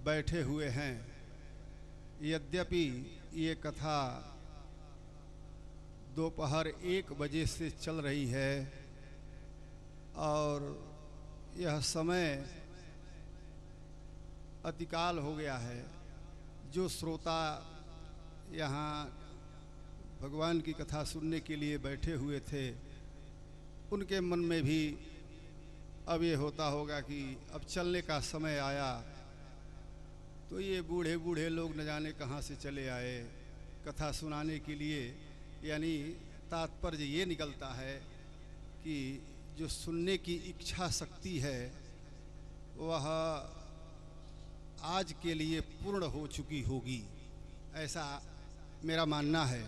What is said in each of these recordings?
बैठे हुए हैं। यद्यपि ये कथा दोपहर 1 बजे से चल रही है और यह समय अतिकाल हो गया है। जो श्रोता यहाँ भगवान की कथा सुनने के लिए बैठे हुए थे, उनके मन में भी अब ये होता होगा कि अब चलने का समय आया। तो ये बूढ़े बूढ़े लोग न जाने कहाँ से चले आए कथा सुनाने के लिए। यानी तात्पर्य ये निकलता है कि जो सुनने की इच्छा शक्ति है वह आज के लिए पूर्ण हो चुकी होगी, ऐसा मेरा मानना है।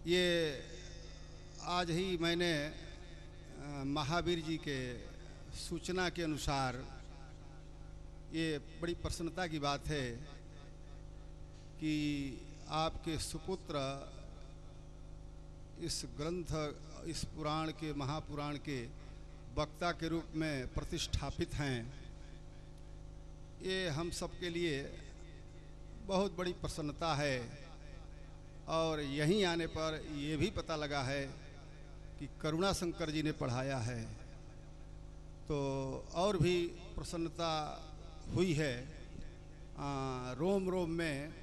ये आज ही मैंने महावीर जी के सूचना के अनुसार ये बड़ी प्रसन्नता की बात है कि आपके सुपुत्र इस ग्रंथ, इस पुराण के, महापुराण के वक्ता के रूप में प्रतिष्ठापित हैं। ये हम सब के लिए बहुत बड़ी प्रसन्नता है। और यहीं आने पर ये भी पता लगा है कि करुणा शंकर जी ने पढ़ाया है, तो और भी प्रसन्नता हुई है। रोम रोम में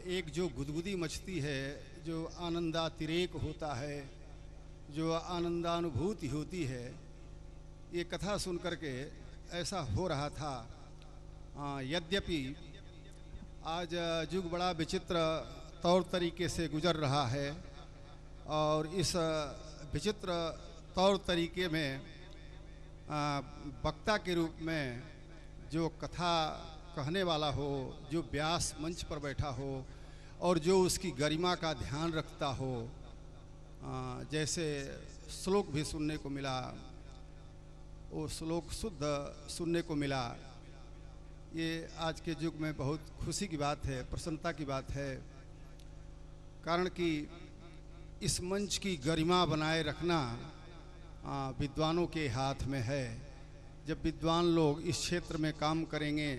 एक जो गुदगुदी मचती है, जो आनंदातिरेक होता है, जो आनंदानुभूति होती है, ये कथा सुन करके ऐसा हो रहा था। यद्यपि आज युग बड़ा विचित्र तौर तरीके से गुजर रहा है और इस विचित्र तौर तरीके में वक्ता के रूप में जो कथा कहने वाला हो, जो व्यास मंच पर बैठा हो और जो उसकी गरिमा का ध्यान रखता हो, जैसे श्लोक भी सुनने को मिला, वो श्लोक शुद्ध सुनने को मिला। ये आज के युग में बहुत खुशी की बात है, प्रसन्नता की बात है। कारण कि इस मंच की गरिमा बनाए रखना विद्वानों के हाथ में है। जब विद्वान लोग इस क्षेत्र में काम करेंगे,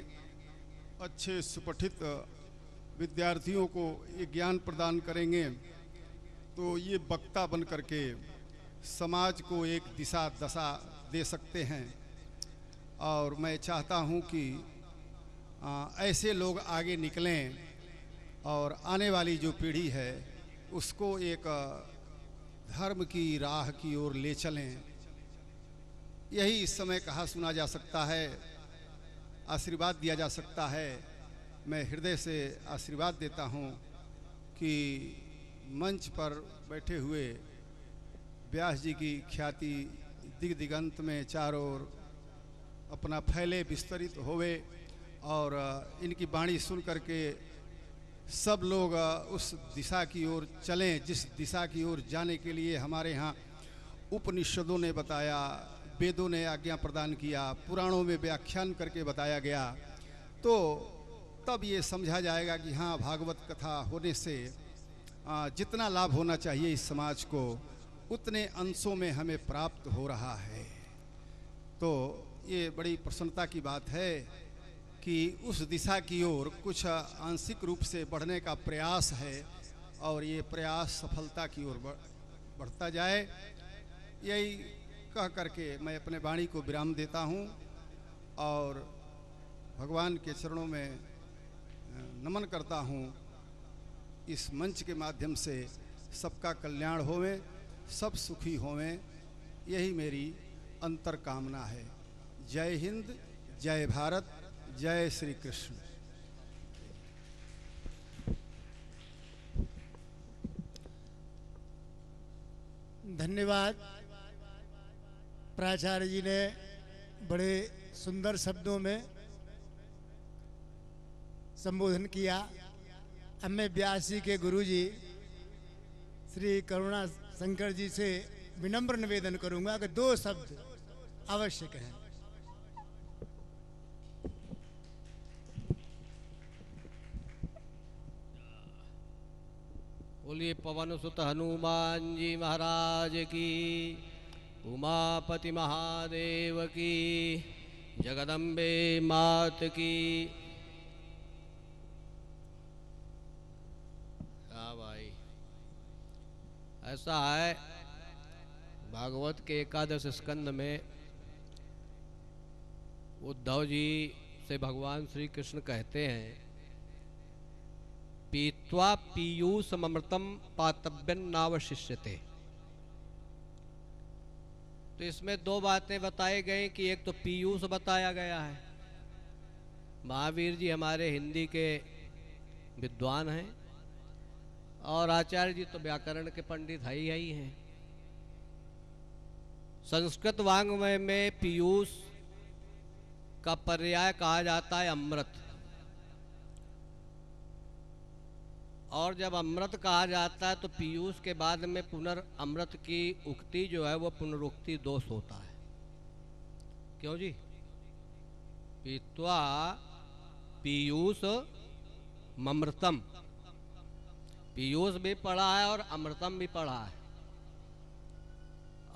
अच्छे सुपठित विद्यार्थियों को ये ज्ञान प्रदान करेंगे, तो ये वक्ता बन करके समाज को एक दिशा दशा दे सकते हैं। और मैं चाहता हूँ कि ऐसे लोग आगे निकलें और आने वाली जो पीढ़ी है उसको एक धर्म की राह की ओर ले चलें। यही इस समय कहा सुना जा सकता है, आशीर्वाद दिया जा सकता है। मैं हृदय से आशीर्वाद देता हूँ कि मंच पर बैठे हुए व्यास जी की ख्याति दिग दिगंत में चारों ओर अपना फैले विस्तरित होवे और इनकी वाणी सुन करके सब लोग उस दिशा की ओर चलें जिस दिशा की ओर जाने के लिए हमारे यहाँ उपनिषदों ने बताया, वेदों ने आज्ञा प्रदान किया, पुराणों में व्याख्यान करके बताया गया। तो तब ये समझा जाएगा कि हाँ, भागवत कथा होने से जितना लाभ होना चाहिए इस समाज को, उतने अंशों में हमें प्राप्त हो रहा है। तो ये बड़ी प्रसन्नता की बात है कि उस दिशा की ओर कुछ आंशिक रूप से बढ़ने का प्रयास है और ये प्रयास सफलता की ओर बढ़ता जाए। यही कह करके मैं अपने वाणी को विराम देता हूँ और भगवान के चरणों में नमन करता हूँ। इस मंच के माध्यम से सबका कल्याण होवे, सब सुखी होवें, यही मेरी अंतर कामना है। जय हिंद, जय भारत, जय श्री कृष्ण। धन्यवाद। प्राचार्य जी ने बड़े सुंदर शब्दों में संबोधन किया। अब मैं व्यास जी के गुरु जी श्री करुणा शंकर जी से विनम्र निवेदन करूंगा कि 2 शब्द आवश्यक हैं। बोलिए पवन सुत हनुमान जी महाराज की, उमापति महादेव की जगदम्बे मात की। हाँ भाई, ऐसा है भागवत के एकादश स्कंद में उद्धव जी से भगवान श्री कृष्ण कहते हैं, पीत्वा पीयूषमृतम पातव्यं नावशिष्यते। तो इसमें दो बातें बताई गई कि एक तो पीयूष बताया गया है। महावीर जी हमारे हिंदी के विद्वान हैं और आचार्य जी तो व्याकरण के पंडित है ही हैं। संस्कृत वाङ्मय में पीयूष का पर्याय कहा जाता है अमृत, और जब अमृत कहा जाता है तो पीयूष के बाद में पुनर्अमृत की उक्ति जो है वो पुनरुक्ति दोष होता है। क्यों जी? पीत्वा पीयूष ममृतम, पीयूष भी पढ़ा है और अमृतम भी पढ़ा है।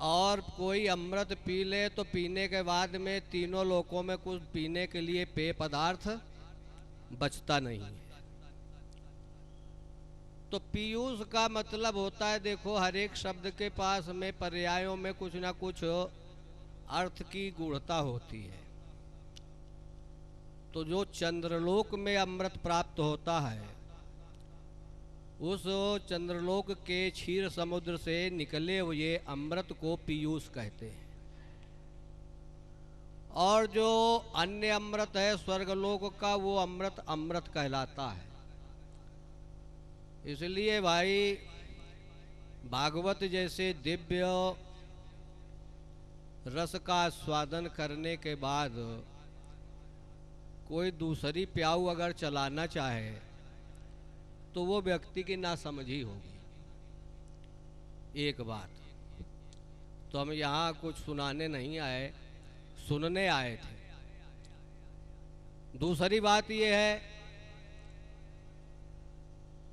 और कोई अमृत पी ले तो पीने के बाद में तीनों लोकों में कुछ पीने के लिए पेय पदार्थ बचता नहीं है। तो पीयूष का मतलब होता है, देखो हर एक शब्द के पास में पर्यायों में कुछ ना कुछ अर्थ की गूढ़ता होती है। तो जो चंद्रलोक में अमृत प्राप्त होता है, उस चंद्रलोक के क्षीर समुद्र से निकले हुए अमृत को पीयूष कहते हैं। और जो अन्य अमृत है स्वर्गलोक का, वो अमृत अमृत कहलाता है। इसलिए भाई भागवत जैसे दिव्य रस का स्वादन करने के बाद कोई दूसरी प्याऊ अगर चलाना चाहे तो वो व्यक्ति की नासमझी होगी। एक बात तो हम यहाँ कुछ सुनाने नहीं आए, सुनने आए थे। दूसरी बात ये है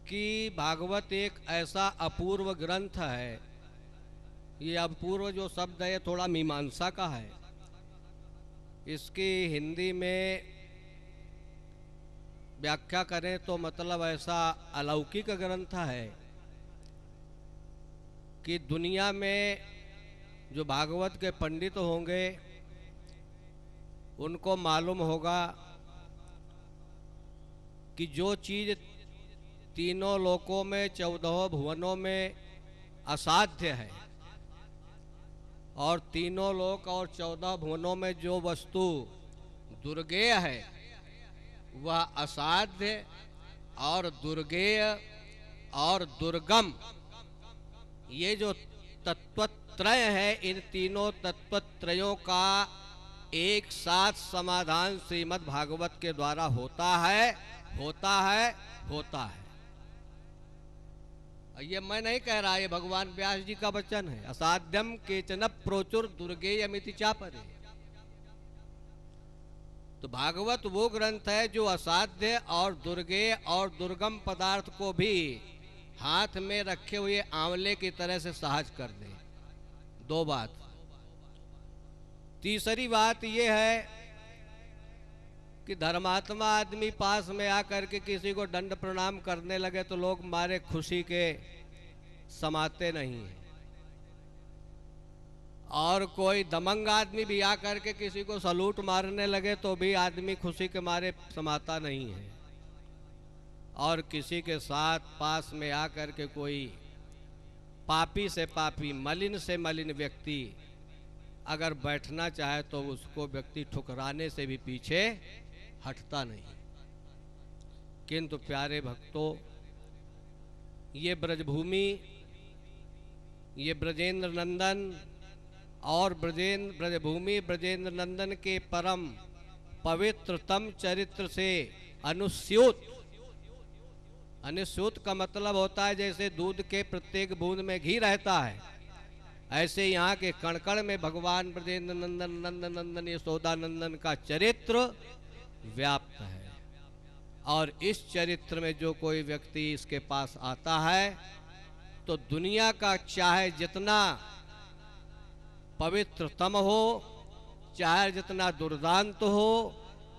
कि भागवत एक ऐसा अपूर्व ग्रंथ है। ये अपूर्व जो शब्द है थोड़ा मीमांसा का है। इसकी हिंदी में व्याख्या करें तो मतलब ऐसा अलौकिक ग्रंथ है कि दुनिया में जो भागवत के पंडित होंगे उनको मालूम होगा कि जो चीज़ तीनों लोकों में 14 भुवनों में असाध्य है, और तीनों लोक और 14 भुवनों में जो वस्तु दुर्गेय है वह असाध्य और दुर्गेय और दुर्गम, ये जो तत्वत्रय है, इन तीनों तत्वत्रयों का एक साथ समाधान श्रीमद् भागवत के द्वारा होता है, होता है, होता है। ये मैं नहीं कह रहा, ये भगवान व्यास जी का वचन है। असाध्यम केचन प्रोचुर दुर्गेयमिति चापरे। तो भागवत वो ग्रंथ है जो असाध्य और दुर्गेय और दुर्गम पदार्थ को भी हाथ में रखे हुए आंवले की तरह से सहज कर दे। दो बात। तीसरी बात ये है कि धर्मात्मा आदमी पास में आकर के किसी को दंड प्रणाम करने लगे तो लोग मारे खुशी के समाते नहीं हैं, और कोई दमंग आदमी भी आकर के किसी को सलूट मारने लगे तो भी आदमी खुशी के मारे समाता नहीं है। और किसी के साथ पास में आकर के कोई पापी से पापी, मलिन से मलिन व्यक्ति अगर बैठना चाहे तो उसको व्यक्ति ठुकराने से भी पीछे हटता नहीं। किंतु प्यारे भक्तों, ये ब्रजभूमि, ये ब्रजेंद्र नंदन और ब्रजभूमि ब्रजेंद्र नंदन के परम पवित्रतम चरित्र से अनुस्यूत, अनुस्यूत का मतलब होता है जैसे दूध के प्रत्येक बूंद में घी रहता है, ऐसे यहाँ के कण-कण में भगवान ब्रजेंद्र नंदन, नंद नंदन यशोदा नंदन का चरित्र व्याप्त है। और इस चरित्र में जो कोई व्यक्ति इसके पास आता है तो दुनिया का चाहे जितना पवित्रतम हो, चाहे जितना दुर्दांत हो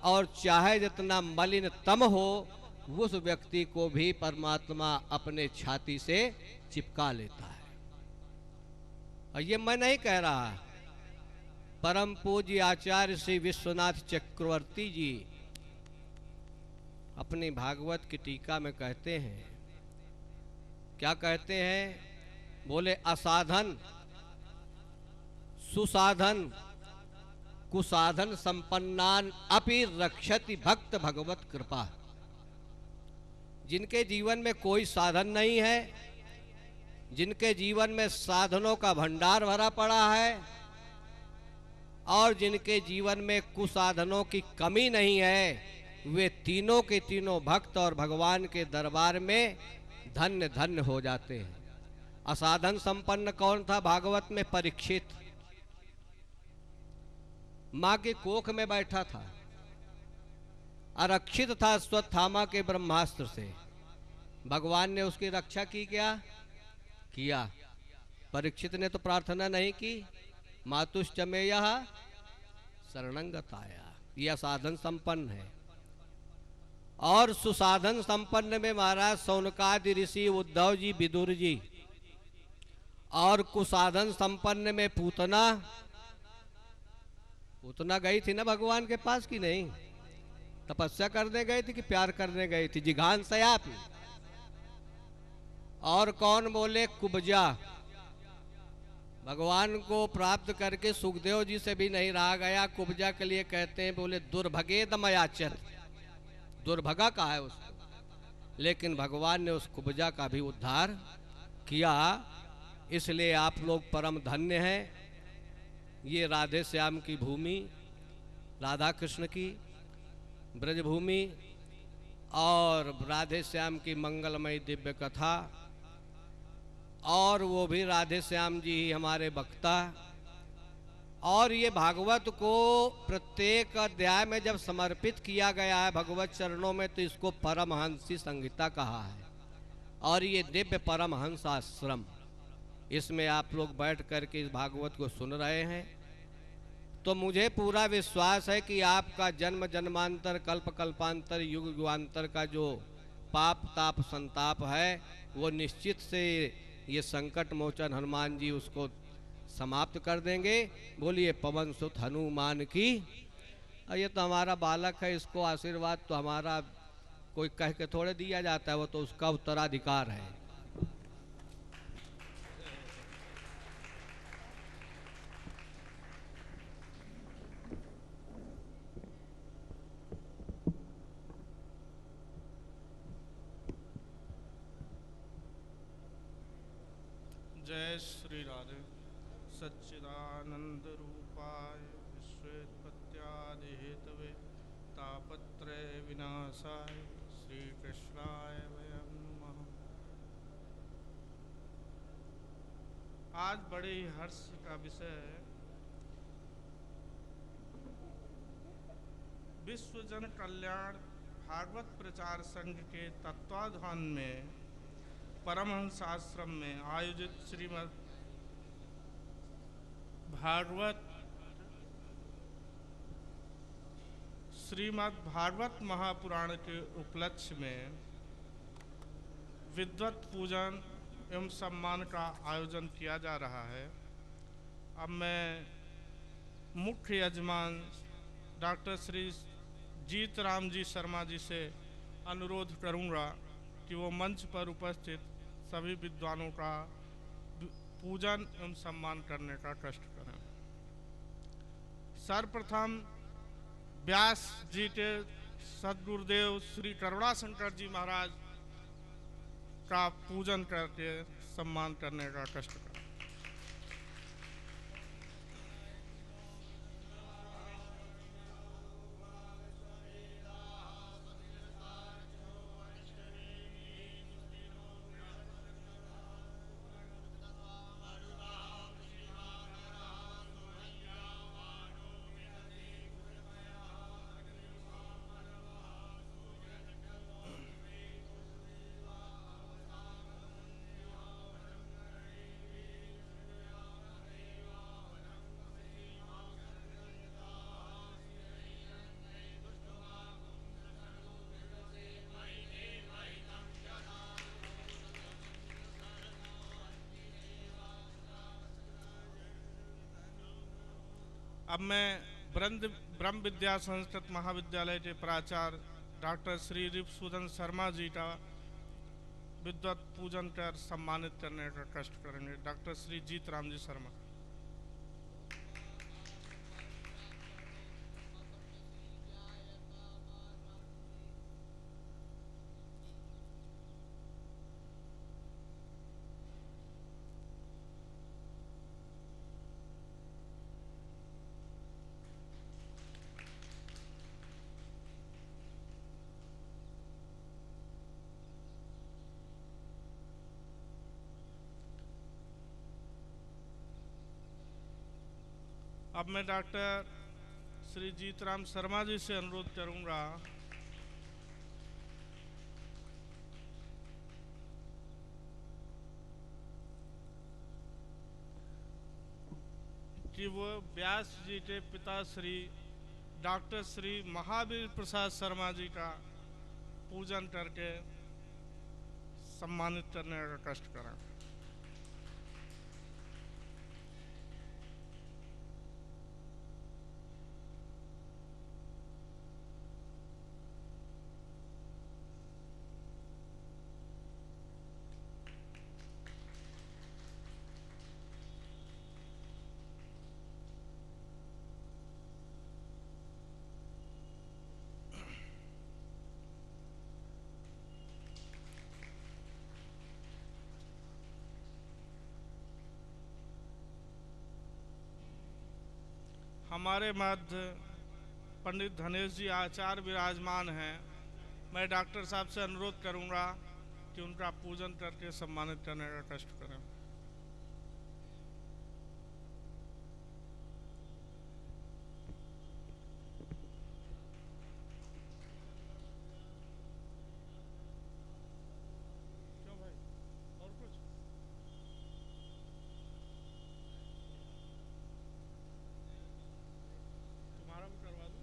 और चाहे जितना मलिनतम हो, उस व्यक्ति को भी परमात्मा अपने छाती से चिपका लेता है। और ये मैं नहीं कह रहा, परम पूज्य आचार्य श्री विश्वनाथ चक्रवर्ती जी अपनी भागवत की टीका में कहते हैं, क्या कहते हैं? बोले असाधन सुसाधन कुसाधन संपन्नान अपि रक्षति भक्त भगवत कृपा। जिनके जीवन में कोई साधन नहीं है, जिनके जीवन में साधनों का भंडार भरा पड़ा है और जिनके जीवन में कुसाधनों की कमी नहीं है, वे तीनों के तीनों भक्त और भगवान के दरबार में धन्य धन्य हो जाते हैं। असाधन संपन्न कौन था भागवत में? परीक्षित। मां के कोख में बैठा था, आरक्षित था अश्वत्थामा के ब्रह्मास्त्र से। भगवान ने उसकी रक्षा की क्या? किया। परीक्षित ने तो प्रार्थना नहीं की, मातुश्चमेयः शरणंगताया। यह साधन संपन्न है। और सुसाधन संपन्न में महाराज सौनकादि ऋषि, उद्धव जी, विदुर जी। और कुसाधन संपन्न में पूतना गई थी ना भगवान के पास कि नहीं? तपस्या करने गई थी कि प्यार करने गई थी? जिघांसया। और कौन? बोले कुब्जा। भगवान को प्राप्त करके सुखदेव जी से भी नहीं रहा गया, कुब्जा के लिए कहते हैं, बोले दुर्भगेदमयाचर। दुर्भगा का है उसको, लेकिन भगवान ने उस कुब्जा का भी उद्धार किया। इसलिए आप लोग परम धन्य हैं। ये राधे श्याम की भूमि, राधा कृष्ण की ब्रजभूमि और राधे श्याम की मंगलमयी दिव्य कथा, और वो भी राधे श्याम जी ही हमारे वक्ता। और ये भागवत को प्रत्येक अध्याय में जब समर्पित किया गया है भगवत चरणों में, तो इसको परमहंसी संहिता कहा है। और ये दिव्य परमहंस आश्रम, इसमें आप लोग बैठ करके इस भागवत को सुन रहे हैं, तो मुझे पूरा विश्वास है कि आपका जन्म जन्मांतर, कल्प कल्पांतर, युग युगांतर का जो पाप ताप संताप है, वो निश्चित से ये संकट मोचन हनुमान जी उसको समाप्त कर देंगे। बोलिए पवन सुत हनुमान की। ये तो हमारा बालक है, इसको आशीर्वाद तो हमारा कोई कह के थोड़े दिया जाता है, वो तो उसका उत्तराधिकार है। जय श्री राधे। सच्चिदानंद रूपाय विश्वोत्पत्त्यादि हेतवे तापत्रय विनाशाय श्री कृष्णाय वयं नमः। आज बड़े ही हर्ष का विषय है, विश्व जन कल्याण भागवत प्रचार संघ के तत्वाधान में परमहंस आश्रम में आयोजित श्रीमद् भागवत महापुराण के उपलक्ष्य में विद्वत पूजन एवं सम्मान का आयोजन किया जा रहा है। अब मैं मुख्य यजमान डॉक्टर श्री जीतराम जी शर्मा जी से अनुरोध करूंगा कि वो मंच पर उपस्थित सभी विद्वानों का पूजन एवं सम्मान करने का कष्ट करें। सर्वप्रथम व्यास जी के सद्गुरुदेव श्री करुणाशंकर जी महाराज का पूजन करके सम्मान करने का कष्ट करें। अब मैं ब्रह्म विद्या संस्कृत महाविद्यालय के प्राचार्य डॉक्टर श्री रिपुसूदन शर्मा जी का विद्वत पूजन कर सम्मानित करने का कष्ट करेंगे। डॉक्टर श्री जीतराम जी शर्मा। अब मैं डॉक्टर श्री जीतराम शर्मा जी से अनुरोध करूंगा कि वो व्यास जी के पिता श्री डॉक्टर श्री महावीर प्रसाद शर्मा जी का पूजन करके सम्मानित करने का कष्ट करें। हमारे मध्य पंडित धनेश जी आचार्य विराजमान हैं। मैं डॉक्टर साहब से अनुरोध करूंगा कि उनका पूजन करके सम्मानित करने का कष्ट करें। क्यों भाई, और कुछ? तुम्हारा भी करवा दूं?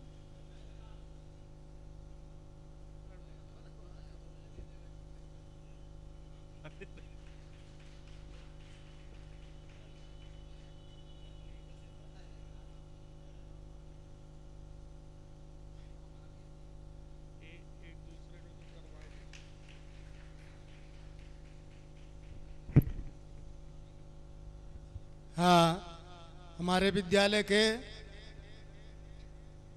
एक दूसरे को तो करवाएंगे। हाँ, हमारे विद्यालय के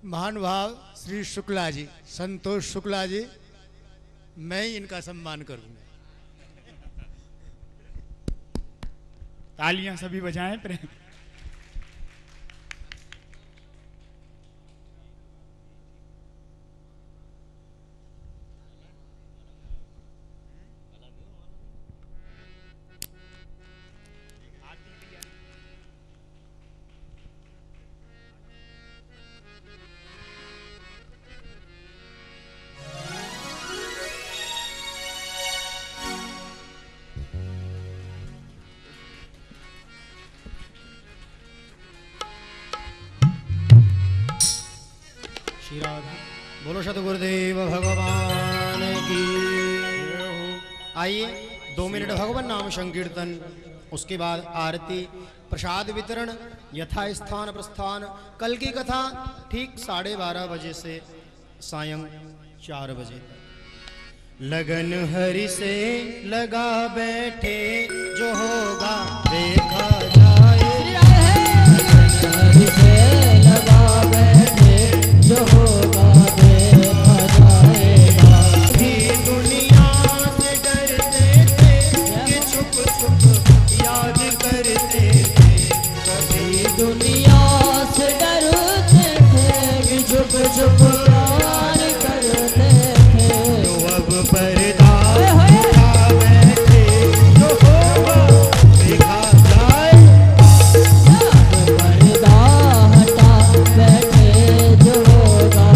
महानुभाव श्री शुक्ला जी, संतोष शुक्ला जी, मैं ही इनका सम्मान करूंगा। तालियां सभी बजाएं प्रेम। श्री राधा बोलो सतगुरुदेव भगवान की। आइए 2 मिनट भगवान नाम संकीर्तन, उसके बाद आरती, प्रसाद वितरण, यथा स्थान प्रस्थान। कल की कथा ठीक 12:30 बजे से सायं 4 बजे तक। लगन हरि से लगा बैठे, जो होगा देखा जाए। लगन हरि से लगा बैठे, जो होगा देखा जाएगा। भी दुनिया से डरते थे कि छुप छुप याद करते थे। कभी दुनिया से डरते थे कि छुप छुप याद करते थे। तो अब पर्दा उठा बैठे, जो होगा देखा जाए। अब पर्दा हटा बैठे, जो होगा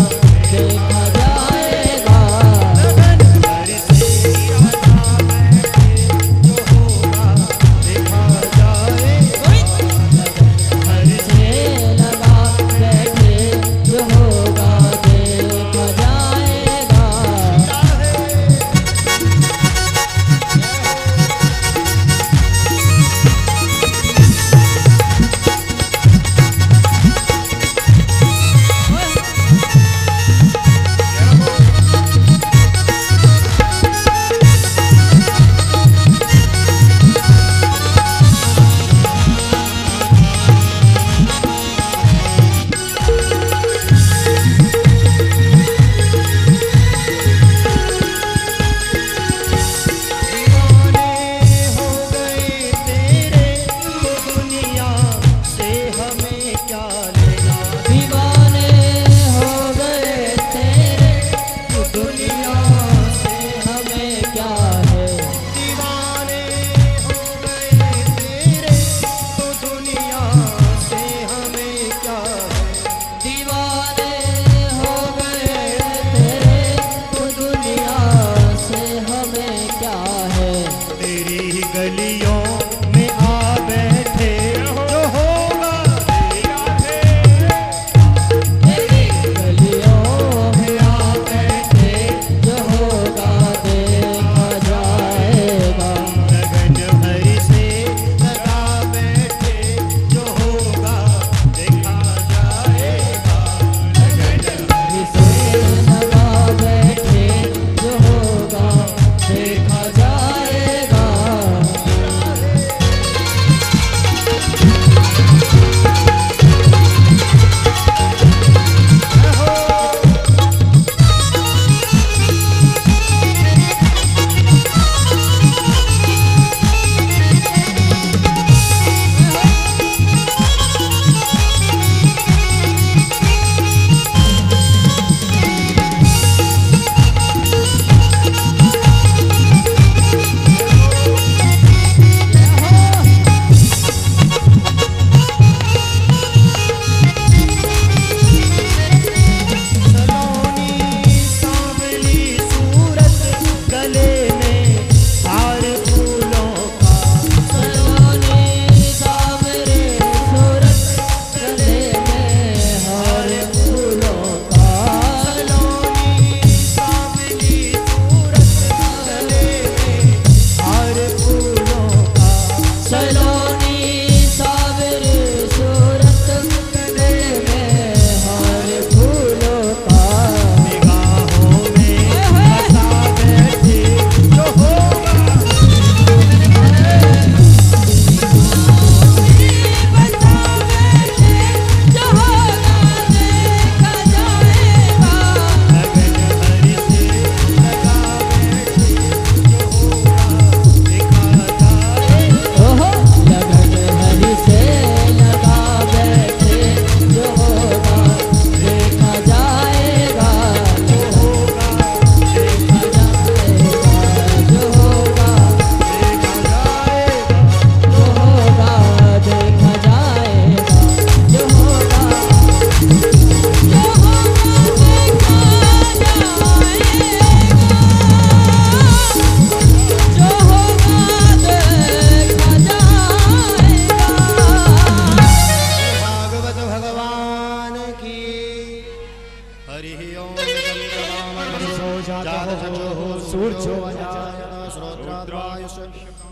सूर्यो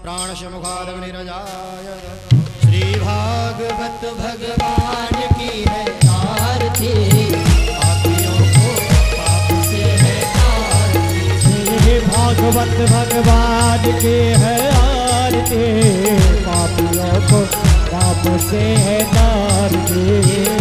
प्राणशमुखादग्निरजाय। श्री भागवत भगवान की है आरती, पापियों को पाप से है तारती। श्री भागवत भगवान की है आरती, पापियों को पाप से है तारती।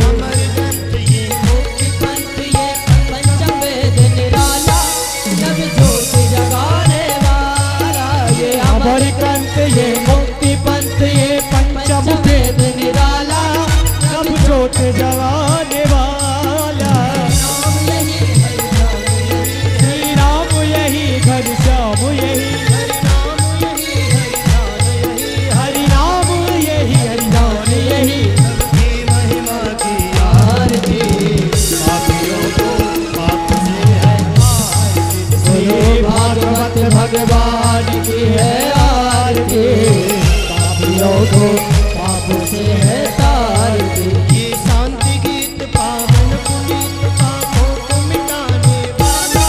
अमर ग्रंथ ये मुक्ति पंथ ये पंचम वेद निराला, सब ज्योत जगाने वाला। ये अमर ग्रंथ ये मुक्ति पंथ ये पंचम वेद निराला, सब ज्योत जगाने वाला। श्री राम यही घनश्याम यही, हरि नाम यही हरि नाम यही। महिमा की आरती, पापियों को पाप से है तारती। श्री भागवत भगवान की है आरती, पापियों को पाप से है तारती। ये शांति गीत पावन पुनीत, पापों को मिटाने वाला,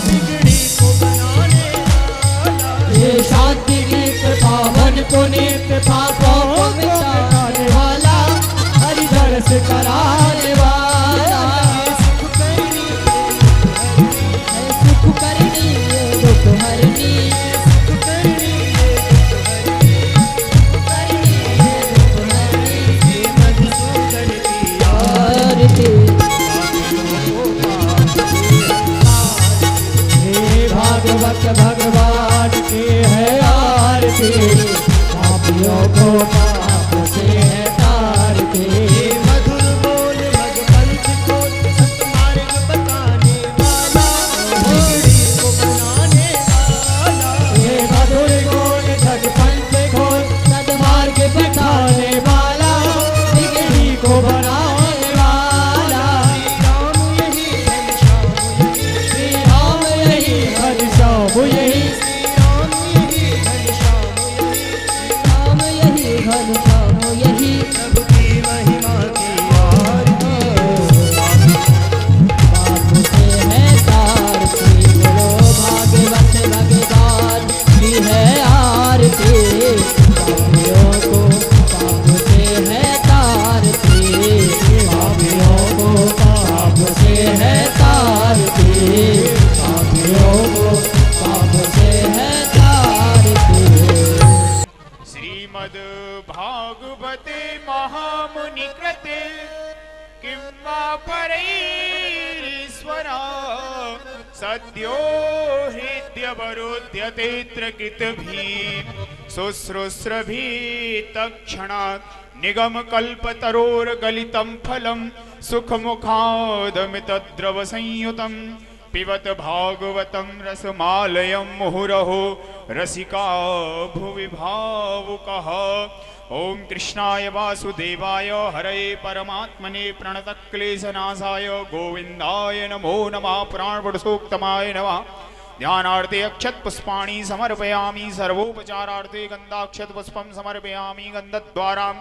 बिगड़ी को बनाने वाला। ये शांति गीत पावन पुनीत, पापों को मिटाने वाला, हरि दर्श कराने वाला। सुख करनी सुख करनी दुख हरनी, सुख करनी ये मधुसूदन की आरती। हे भागवत भगवान की है आरती, पापियों को पाप से है तारती। ये मधुर बोल भगवंत को सत्मार्ग बताने वाला, बिगड़ी को बनाने वाला। ये मधुर गोल जगपंथ को सद्मार्ग दिखाने वाला, बिगड़ी को बनाने वाला। श्री राम यही घनश्याम श्री राम यही घनश्याम यही, यही, राम यही घनश्याम यही। राम यही घनश्याम यही। सबकी महिमा की आरती, पाप से है तारती, बोलो भागवत भगवान की है आरती, पापियों को पाप से है तारती। पापियों को पाप से है तारती, पापियों को पाप से है तारती। श्रीमद् भागवते महामुनि कृते किं वा परैरीश्वरा सद्यो हृद्यवरुध्यतेऽत्र कृतभिः शुश्रूषभिः तत्क्षणात् निगमकल्पतरोर्गलितं फलं सुखमुखादमितद्रवसंयुतं पिबत भागवतं रसमालयं मुहुरहो रसिका भुवि भावुकः। ओम कृष्णाय वासुदेवाय हरये परमात्मने प्रणतक्लेशनाशाय गोविन्दाय नमो नमः। पुराणपुरुषोत्तमाय नमः। ध्यानार्थे अक्षत पुष्पाणि समर्पयामि, सर्वोपचारार्थे गन्धाक्षत पुष्पं समर्पयामि। गन्धद्वारां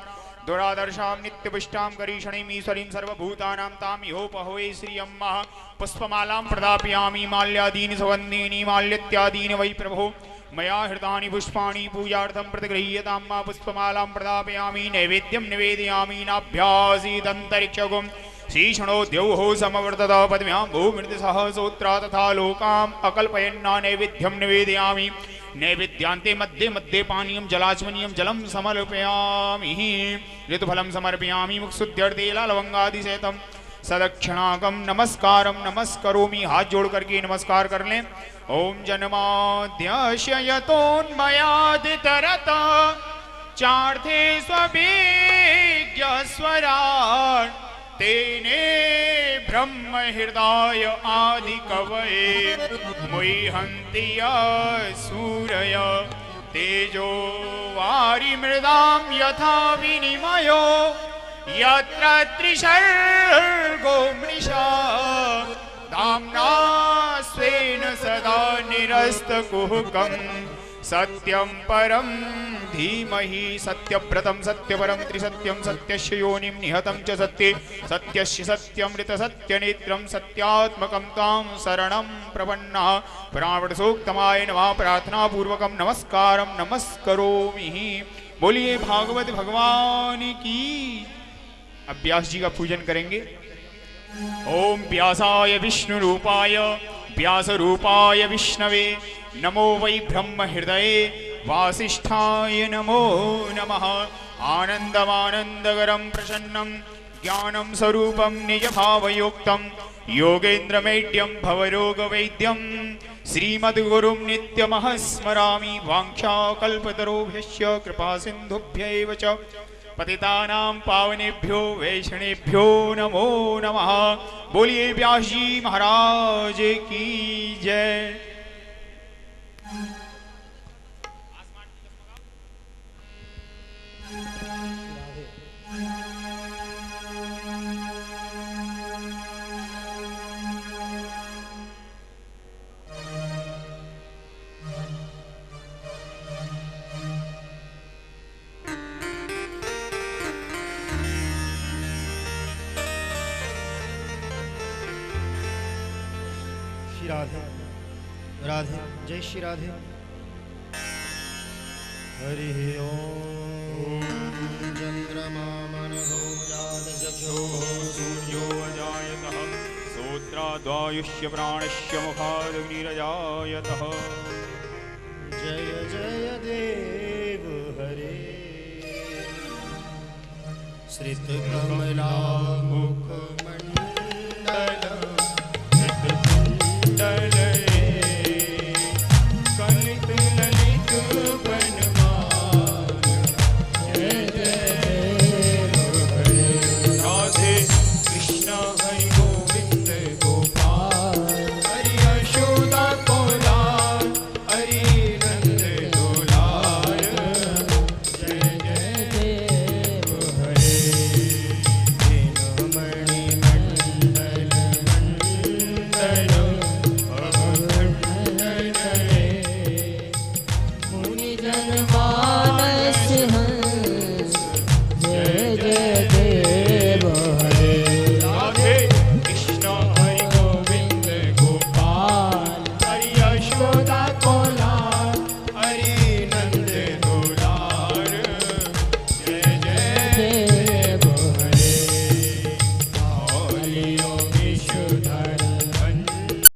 दुरादर्शां नित्यपुष्टां करीषणीमीश्वरीं सर्वभूतानां तां इहोपहोये श्रियम्मः। पुष्पमालां प्रदापयामि, माल्यादीनि सुगन्धीनि माल्यत्यादीनि वै प्रभो मया हृतानि पुष्पाणि पूजार्थं प्रतिगृह्यतां मा। पुष्पमालां प्रदापयामि, नैवेद्यं निवेदयामि। नाभ्यासीदन्तरिक्षगुं श्रीषणोद्यौः समवर्तत पद्म्यां भूमिर्दिशः सोत्रा तथा लोकाम् अकल्पयन्ना नैवेद्यं निवेदयामि। नैवेद्यान्ते मध्ये मध्ये पानीयं जलाचमनीयं जलं समर्पयामि। ऋतुफलं समर्पयामि। मुखशुद्ध्यर्थे लवंगादिसहितं सदक्षिणाकं नमस्कारं नमस्करोमि। हाथ जोड़ करके नमस्कार कर लें। ओम जन्माद्यस्य यतोन्मयादितरत चार्थे स्वभिज्ञस्वराट् तेने ब्रह्म हृदय आदि कवये मुह्यन्ति सूरय तेजो वारिमृदां यथा विनिमयो यत्र त्रिसर्गो मृषा धाम्ना स्वेन सदा निरस्तकुहकं सत्यं परं धीमहि सत्यव्रतं सत्यपरं त्रिसत्यं सत्यस्य योनिं निहतं च सत्ये सत्यस्य सत्यमृतसत्यनेत्रं सत्यात्मकं तां शरणं प्रपन्नः प्राणसूक्तमाय नमः प्रार्थनापूर्वकं नमस्कारं नमस्करोमि। बोलिए भागवत भगवान की। अब व्यास जी का पूजन करेंगे। ओम व्यासाय विष्णु रूपाय व्यास रूपाय विष्णवे नमो वै ब्रह्म हृदये वासिष्ठाय नमो नमः। आनन्दमानन्दकरं प्रसन्नं ज्ञानं स्वरूपं निजभावयुक्तं योगेन्द्रमेड्यं भवरोगवैद्यं श्रीमद्गुरुं नित्यमः स्मरामि। वाञ्छाकल्पतरुभ्यश्च कृपासिन्धुभ्यैव च पतितानां पावनेभ्यो वैष्णवेभ्यो नमो नमः। बोलिए व्यास जी महाराज की जय। राधे राधे जय श्री राधे। हरि ओम। चंद्रमा मनसो जात चक्षो सूर्यो अजायतः श्रोत्राद्वायुष्य प्राणस्य मुखादग्निरजायतः। जय जय देव हरे श्रित कमला मुख